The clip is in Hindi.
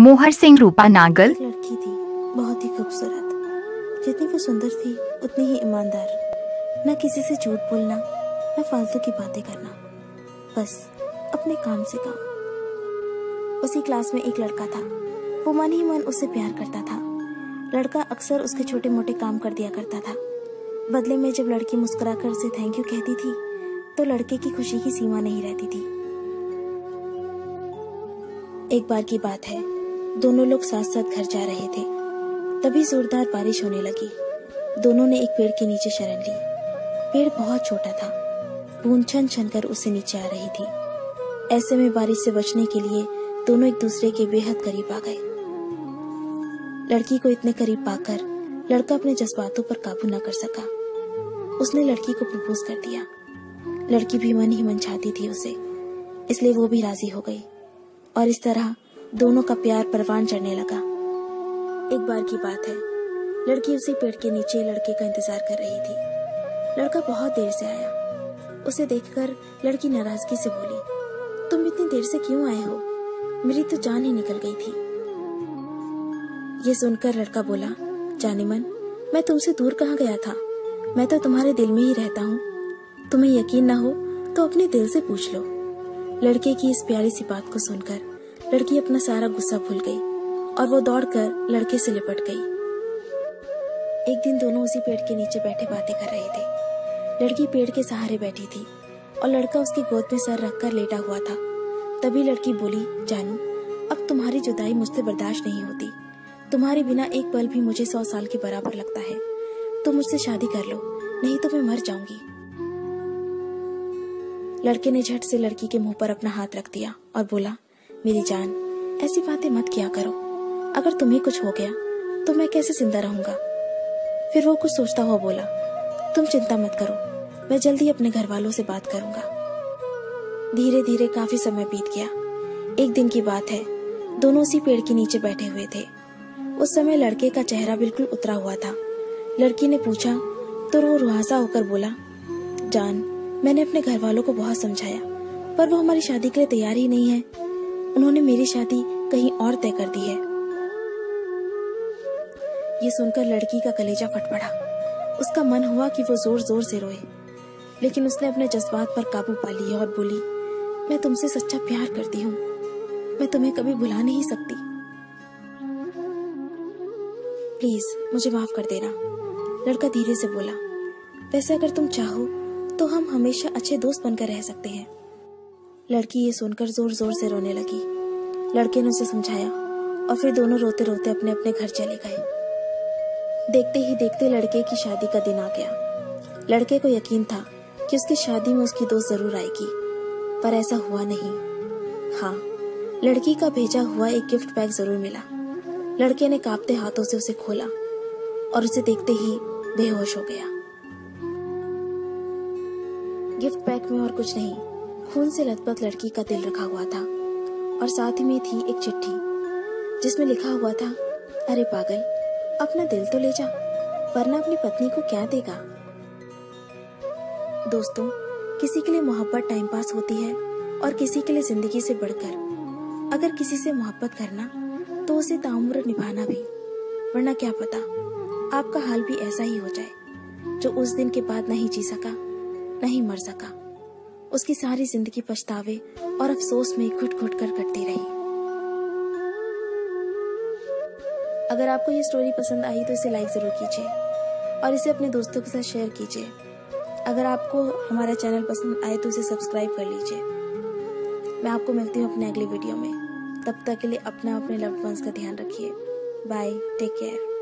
मोहर सिंह, रूपा नागल। एक लड़की थी, बहुत ही खूबसूरत। जितनी वो सुंदर थी उतनी ही ईमानदार। न किसी से झूठ बोलना, न फालतू की बातें करना, बस अपने काम से काम। उसी क्लास में एक लड़का था। वो मन ही मन उससे प्यार करता था। लड़का अक्सर उसके छोटे मोटे काम कर दिया करता था। बदले में जब लड़की मुस्कुराकर उसे थैंक यू कहती थी तो लड़के की खुशी की सीमा नहीं रहती थी। एक बार की बात है, दोनों लोग साथ साथ घर जा रहे थे। तभी जोरदार बारिश होने लगी। दोनों ने एक पेड़ के नीचे शरण ली। पेड़ बहुत छोटा था, बूंद छन छन कर उससे नीचे आ रही थी। ऐसे में बारिश से बचने के लिए दोनों एक दूसरे के बेहद करीब आ गए। लड़की को इतने करीब पाकर लड़का अपने जज्बातों पर काबू न कर सका। उसने लड़की को प्रपोज कर दिया। लड़की भी मन ही मन चाहती थी उसे, इसलिए वो भी राजी हो गई और इस तरह दोनों का प्यार परवान चढ़ने लगा। एक बार की बात है, लड़की उसी पेड़ के नीचे लड़के का इंतजार कर रही थी। लड़का बहुत देर से आया। उसे देखकर लड़की नाराजगी से बोली, तुम इतनी देर से क्यों आए हो? मेरी तो जान ही निकल गई थी। ये सुनकर लड़का बोला, जाने मन, मैं तुमसे दूर कहाँ गया था? मैं तो तुम्हारे दिल में ही रहता हूँ। तुम्हें यकीन ना हो तो अपने दिल से पूछ लो। लड़के की इस प्यारी सी बात को सुनकर लड़की अपना सारा गुस्सा भूल गई और वो दौड़कर लड़के से लिपट गई। एक दिन दोनों उसी पेड़ के नीचे बैठे बातें कर रहे थे। लड़की पेड़ के सहारे बैठी थी और लड़का उसकी गोद में सर रखकर लेटा हुआ था। तभी लड़की बोली, जानू, अब तुम्हारी जुदाई मुझसे बर्दाश्त नहीं होती। तुम्हारे बिना एक पल भी मुझे 100 साल के बराबर लगता है। तुम मुझसे शादी कर लो, नहीं तो मैं मर जाऊंगी। लड़के ने झट से लड़की के मुंह पर अपना हाथ रख दिया और बोला, मेरी जान, ऐसी बातें मत किया करो। अगर तुम्हें कुछ हो गया तो मैं कैसे जिंदा रहूंगा? फिर वो कुछ सोचता हुआ बोला, तुम चिंता मत करो, मैं जल्दी अपने घर वालों से बात करूंगा। धीरे धीरे काफी समय बीत गया। एक दिन की बात है, दोनों उसी पेड़ के नीचे बैठे हुए थे। उस समय लड़के का चेहरा बिल्कुल उतरा हुआ था। लड़की ने पूछा तो वो रुहासा होकर बोला, जान, मैंने अपने घर वालों को बहुत समझाया, पर वो हमारी शादी के लिए तैयार ही नहीं है। उन्होंने मेरी शादी कहीं और तय कर दी है। ये सुनकर लड़की का कलेजा फट पड़ा। उसका मन हुआ कि वो जोर जोर से रोए, लेकिन उसने अपने जज्बात पर काबू पा लिया और बोली, मैं तुमसे सच्चा प्यार करती हूँ। मैं तुम्हें कभी भुला नहीं सकती। प्लीज मुझे माफ कर देना। लड़का धीरे से बोला, वैसे अगर तुम चाहो तो हम हमेशा अच्छे दोस्त बनकर रह सकते हैं। लड़की ये सुनकर जोर जोर से रोने लगी। लड़के ने उसे समझाया और फिर दोनों रोते रोते अपने अपने घर चले गए। देखते ही देखते लड़के की शादी का दिन आ गया। लड़के को यकीन था कि उसकी शादी में उसकी दोस्त जरूर आएगी, पर ऐसा हुआ नहीं। हाँ, लड़की का भेजा हुआ एक गिफ्ट पैक जरूर मिला। लड़के ने कांपते हाथों से उसे खोला और उसे देखते ही बेहोश हो गया। गिफ्ट पैक में और कुछ नहीं, खून से लथपथ लड़की का दिल रखा हुआ था और साथ ही में थी एक चिट्ठी जिसमें लिखा हुआ था, अरे पागल, अपना दिल तो ले जा, वरना अपनी पत्नी को क्या देगा। दोस्तों, किसी के लिए मोहब्बत टाइम पास होती है और किसी के लिए जिंदगी से बढ़कर। अगर किसी से मोहब्बत करना तो उसे ताउम्र निभाना भी, वरना क्या पता आपका हाल भी ऐसा ही हो जाए। जो उस दिन के बाद नहीं जी सका, नहीं मर सका, उसकी सारी जिंदगी पछतावे और अफसोस में घुट घुट कर कटती रही। अगर आपको ये स्टोरी पसंद आई तो इसे लाइक जरूर कीजिए और इसे अपने दोस्तों के साथ शेयर कीजिए। अगर आपको हमारा चैनल पसंद आए तो इसे सब्सक्राइब कर लीजिए। मैं आपको मिलती हूँ अपने अगले वीडियो में। तब तक के लिए अपना अपने लव्ड वंस का ध्यान रखिए। Bye, take care.